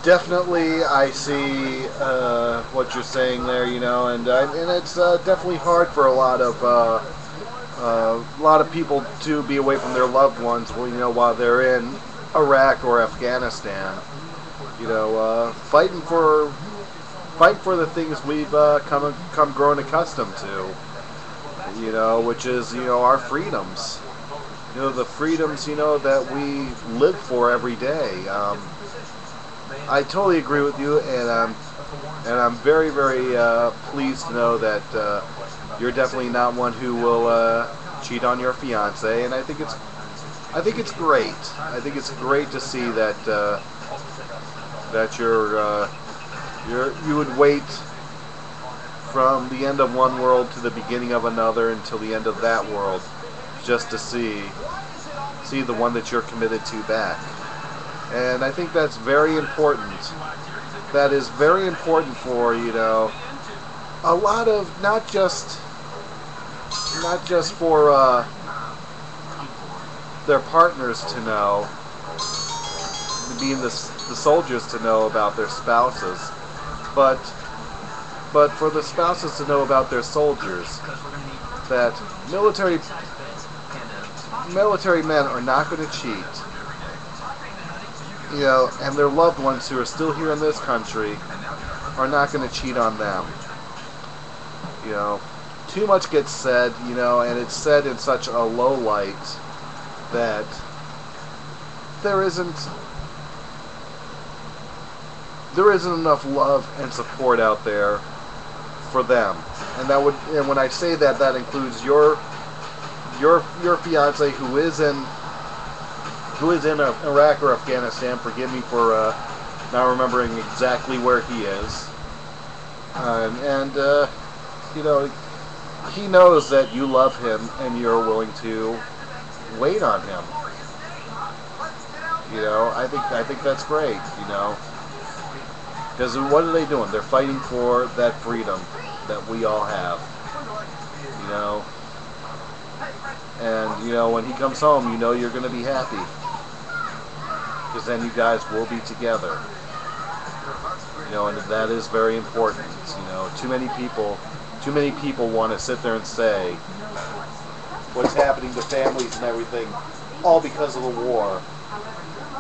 Definitely, I see what you're saying there, and it's definitely hard for a lot of people to be away from their loved ones, while they're in Iraq or Afghanistan. Fighting for the things we've come grown accustomed to. Which is our freedoms. The freedoms that we live for every day. I totally agree with you, and I'm very, very pleased to know that you're definitely not one who will cheat on your fiance. And I think it's great. I think it's great to see that you would wait from the end of one world to the beginning of another until the end of that world, just to see the one that you're committed to back. And I think that's very important. That is very important for a lot of not just for their partners to know, being the soldiers to know about their spouses, but for the spouses to know about their soldiers, that military men are not going to cheat, and their loved ones who are still here in this country are not going to cheat on them. Too much gets said, and it's said in such a low light that there isn't enough love and support out there for them. And when I say that, that includes your fiance who is in Iraq or Afghanistan. Forgive me for not remembering exactly where he is. He knows that you love him and you're willing to wait on him. I think that's great. Because what are they doing? They're fighting for that freedom that we all have. And when he comes home, you're going to be happy, because then you guys will be together. And that is very important. Too many people want to sit there and say what's happening to families and everything, all because of the war.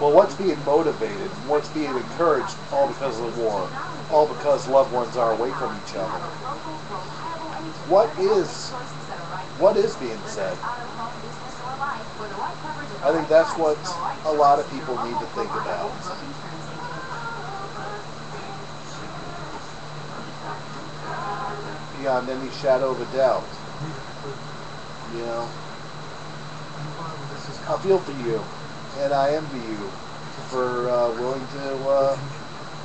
Well, what's being motivated, what's being encouraged, all because of the war, all because loved ones are away from each other. What is being said? I think that's what a lot of people need to think about. Beyond any shadow of a doubt. I feel for you, and I envy you for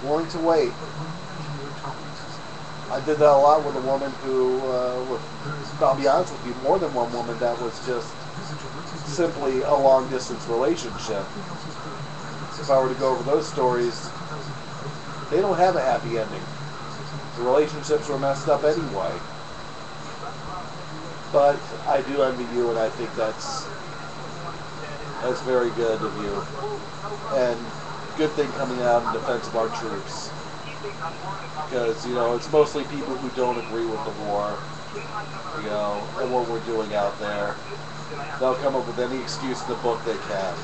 willing to wait. I did that a lot with a woman who, I'll be honest with you, more than one woman that was just simply a long-distance relationship. If I were to go over those stories, they don't have a happy ending. The relationships were messed up anyway. But I do envy you, and I think that's very good of you. And good thing coming out in defense of our troops. Because, it's mostly people who don't agree with the war, and what we're doing out there. They'll come up with any excuse in the book they can.